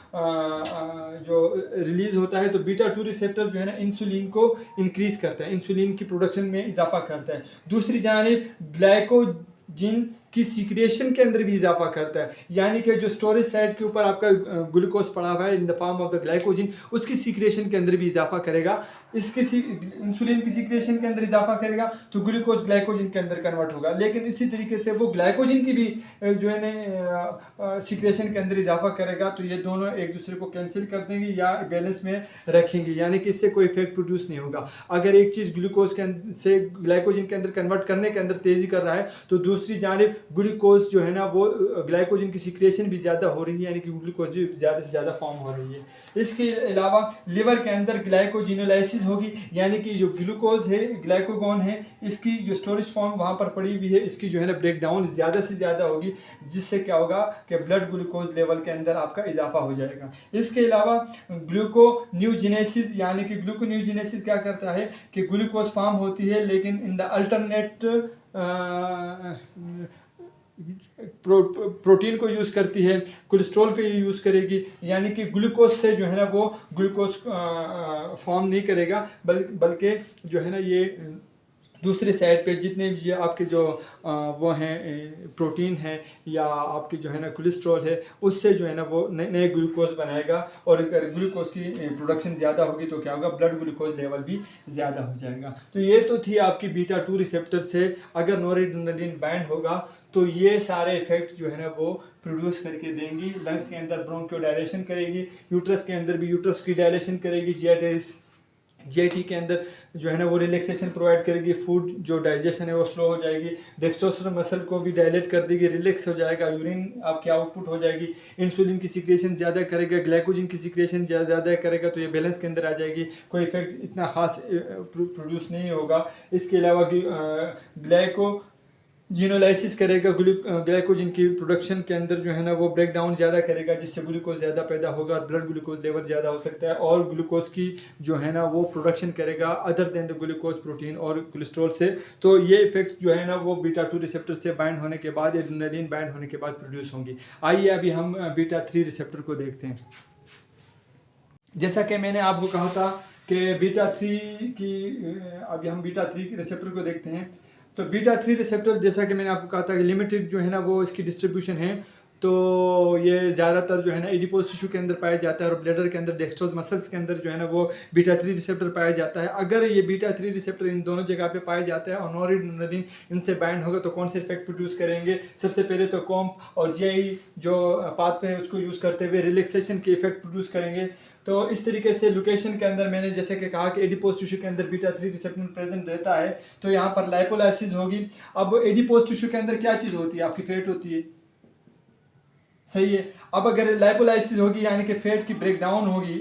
जो रिलीज होता है, तो बीटा 2 रिसेप्टर जो है ना इंसुलिन को इंक्रीज करता है, इंसुलिन की प्रोडक्शन में इजाफा करता है। दूसरी जानिब ग्लाइकोजिन की सीक्रेशन के अंदर भी इजाफा करता है, यानी कि जो स्टोरेज साइड के ऊपर आपका ग्लूकोज पड़ा हुआ है in the form of the glycogen, उसकी सीक्रेशन के अंदर भी इजाफा करेगा। इसके इंसुलिन की सीक्रेशन के अंदर इजाफा करेगा तो ग्लूकोज ग्लाइकोजिन के अंदर कन्वर्ट होगा, लेकिन इसी तरीके से वो ग्लाइकोजिन की भी जो है ना सीक्रेशन के अंदर इजाफा करेगा, तो ये दोनों एक दूसरे को कैंसिल कर देंगे या बैलेंस में रखेंगे, यानी कि इससे कोई इफेक्ट प्रोड्यूस नहीं होगा। अगर एक चीज़ ग्लूकोज के से ग्लाइकोजिन के अंदर कन्वर्ट करने के अंदर तेज़ी कर रहा है, तो दूसरी जानिब ग्लूकोज जो है ना वो ग्लाइकोजिन की सीक्रेशन भी ज़्यादा हो रही है, यानी कि ग्लूकोज भी ज़्यादा से ज़्यादा फॉर्म हो रही है। इसके अलावा लिवर के अंदर ग्लाइकोजिनोलाइसिस होगी, यानी कि जो ग्लूकोज है ग्लाइकोगॉन है इसकी जो स्टोरेज फॉर्म वहाँ पर पड़ी हुई है इसकी जो है ना ब्रेक डाउन ज़्यादा से ज़्यादा होगी, जिससे क्या होगा कि ब्लड ग्लूकोज लेवल के अंदर आपका इजाफा हो जाएगा। इसके अलावा ग्लूकोन्यूजिनेसिस, यानी कि ग्लूकोन्यूजिनेसिस क्या करता है कि ग्लूकोज फॉर्म होती है लेकिन इन द अल्टरनेट प्रोटीन को यूज़ करती है, कोलेस्ट्रॉल को यूज़ करेगी, यानी कि ग्लूकोज से जो है ना वो ग्लूकोज फॉर्म नहीं करेगा, बल्कि जो है ना ये दूसरे साइड पे जितने भी आपके जो वो हैं प्रोटीन है या आपकी जो है ना कोलेस्ट्रॉल है उससे जो है ना वो नए ग्लूकोज बनाएगा, और अगर ग्लूकोज की प्रोडक्शन ज़्यादा होगी तो क्या होगा, ब्लड ग्लूकोज लेवल भी ज़्यादा हो जाएगा। तो ये तो थी आपकी बीटा 2 रिसेप्टर से अगर नोरेड्रेनालिन बाइंड होगा तो ये सारे इफेक्ट जो है ना वो प्रोड्यूस करके देंगी। लंग्स के अंदर ब्रोंकोडायलेशन करेगी, यूट्रस के अंदर भी यूट्रस की डायलेशन करेगी, जीआईटी के अंदर जो है ना वो रिलैक्सेशन प्रोवाइड करेगी, फूड जो डाइजेशन है वो स्लो हो जाएगी, डेक्स्ट्रोसर मसल को भी डायलेट कर देगी, रिलैक्स हो जाएगा, यूरिन आपकी आउटपुट हो जाएगी, इंसुलिन की सीक्रेशन ज़्यादा करेगा, ग्लाइकोजिन की सीक्रेशन ज़्यादा करेगा, तो ये बैलेंस के अंदर आ जाएगी, कोई इफेक्ट इतना खास प्रोड्यूस नहीं होगा। इसके अलावा जीनोलाइसिस करेगा, ग्लाइकोजिन की प्रोडक्शन के अंदर जो है ना वो ब्रेक डाउन ज़्यादा करेगा, जिससे ग्लूकोज ज़्यादा पैदा होगा और ब्लड ग्लूकोज लेवल ज़्यादा हो सकता है, और ग्लूकोज की जो है ना वो प्रोडक्शन करेगा other than the glucose protein और कोलेस्ट्रॉल से। तो ये इफेक्ट्स जो है ना वो बीटा 2 रिसेप्टर से बाइंड होने के बाद, एड्रेनालिन बाइंड होने के बाद प्रोड्यूस होंगी। आइए अभी हम बीटा 3 रिसेप्टर को देखते हैं। जैसा कि मैंने आपको कहा था कि बीटा 3 की अभी हम बीटा 3 के रिसेप्टर को देखते हैं। तो बीटा 3 रिसेप्टर जैसा कि मैंने आपको कहा था कि लिमिटेड जो है ना वो इसकी डिस्ट्रीब्यूशन है, तो ये ज़्यादातर जो है ना एडिपोज टिश्यू के अंदर पाया जाता है और ब्लैडर के अंदर डेक्स्ट्रोज मसल्स के अंदर जो है ना वो बीटा 3 रिसेप्टर पाया जाता है। अगर ये बीटा 3 रिसेप्टर इन दोनों जगह पे पाया जाता है और नोरेड्रेनालिन इनसे बाइंड होगा तो कौन से इफेक्ट प्रोड्यूस करेंगे? सबसे पहले तो कॉम्प और जीआई जो पाथवे है उसको यूज़ करते हुए रिलैक्सेशन के इफेक्ट प्रोड्यूस करेंगे। तो इस तरीके से लोकेशन के अंदर मैंने जैसे कि कहा कि एडिपोज टिश्यू के अंदर बीटा 3 रिसेप्टर प्रेजेंट रहता है, तो यहाँ पर लाइपोलाइसिस होगी। अब एडिपोज टिश्यू के अंदर क्या चीज़ होती है? आपकी फैट होती है, सही है। अब अगर लाइपोलाइसिस होगी यानी कि फैट की ब्रेकडाउन होगी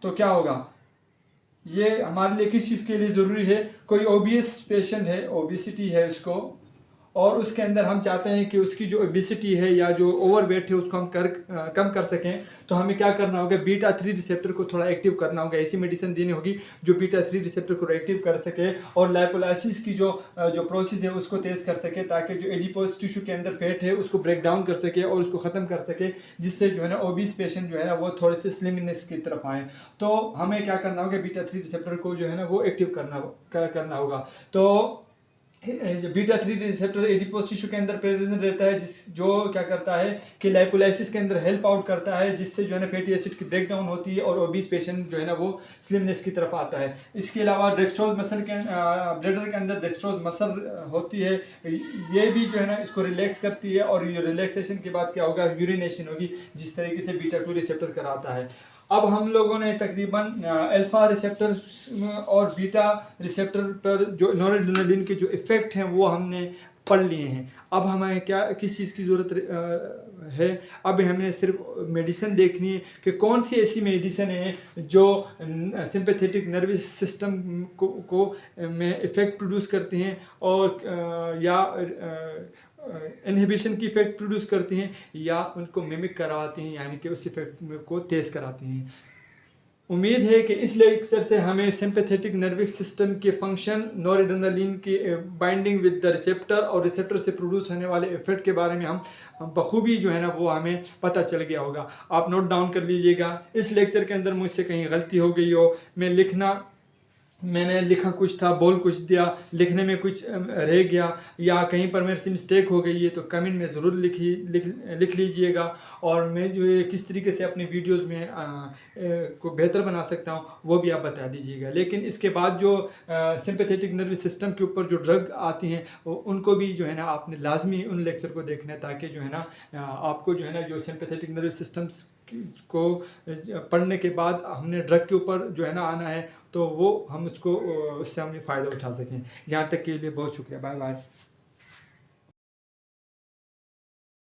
तो क्या होगा? ये हमारे लिए किस चीज़ के लिए ज़रूरी है? कोई ओबियस पेशेंट है, ओबिसिटी है उसको, और उसके अंदर हम चाहते हैं कि उसकी जो ओबिसिटी है या जो ओवरवेट है उसको हम कम कर सकें, तो हमें क्या करना होगा? बीटा 3 रिसेप्टर को थोड़ा एक्टिव करना होगा। ऐसी मेडिसिन देनी होगी जो बीटा 3 रिसेप्टर को एक्टिव कर सके और लाइपोलाइसिस की जो प्रोसेस है उसको तेज़ कर सके, ताकि जो एडिपोज टिश्यू के अंदर फैट है उसको ब्रेक डाउन कर सके और उसको ख़त्म कर सके, जिससे जो है ना ओबीस पेशेंट जो है ना वो थोड़े से स्लिमनेस की तरफ आए। तो हमें क्या करना होगा? बीटा 3 रिसेप्टर को जो है ना वो एक्टिव करना होगा। तो बीटा 3 रिसेप्टर एडिपोज टिश्यू के अंदर प्रेजेंट रहता है, जिस जो क्या करता है कि लाइपोलाइसिस के अंदर हेल्प आउट करता है, जिससे जो है ना फैटी एसिड की ब्रेक डाउन होती है और ओबीस पेशेंट जो है ना वो स्लिमनेस की तरफ आता है। इसके अलावा डेक्स्ट्रोज मसल के ब्लडर के अंदर डेक्स्ट्रोज मसल होती है, ये भी जो है ना इसको रिलैक्स करती है और ये रिलैक्सेशन के बाद क्या होगा, यूरिनेशन होगी, जिस तरीके से बीटा 2 रिसेप्टर कराता है। अब हम लोगों ने तकरीबन अल्फा रिसेप्टर और बीटा रिसेप्टर पर जो नॉरएड्रेनालिन के जो इफ़ेक्ट हैं वो हमने पढ़ लिए हैं। अब हमें क्या किस चीज़ की ज़रूरत है, अब हमें सिर्फ मेडिसिन देखनी है कि कौन सी ऐसी मेडिसिन है जो सिंपैथेटिक नर्वस सिस्टम को में इफ़ेक्ट प्रोड्यूस करती हैं और या इनहिबिशन की इफेक्ट प्रोड्यूस करती हैं या उनको मिमिक करवाती हैं, यानी कि उस इफेक्ट को तेज़ कराती हैं। उम्मीद है कि इस लेक्चर से हमें सिंपैथेटिक नर्वस सिस्टम के फंक्शन, नॉरएड्रेनालिन की बाइंडिंग विद द रिसेप्टर और रिसेप्टर से प्रोड्यूस होने वाले इफेक्ट के बारे में हम बखूबी जो है ना वो हमें पता चल गया होगा। आप नोट डाउन कर लीजिएगा। इस लेक्चर के अंदर मुझसे कहीं गलती हो गई हो, मैंने लिखा कुछ था, बोल कुछ दिया, लिखने में कुछ रह गया या कहीं पर मेरे से मिस्टेक हो गई है तो कमेंट में ज़रूर लिख लीजिएगा। और मैं जो है किस तरीके से अपनी वीडियोस में को बेहतर बना सकता हूँ वो भी आप बता दीजिएगा। लेकिन इसके बाद जो सिंपैथेटिक नर्वस सिस्टम के ऊपर जो ड्रग आती हैं उनको भी जो है ना आपने लाजमी उन लेक्चर को देखना है, ताकि जो है ना आपको जो है ना जो सिंपैथेटिक नर्वस सिस्टम्स को पढ़ने के बाद हमने ड्रग के ऊपर जो है ना आना है, तो वो हम उससे हम फ़ायदा उठा सकें। यहाँ तक के लिए बहुत शुक्रिया। Bye bye.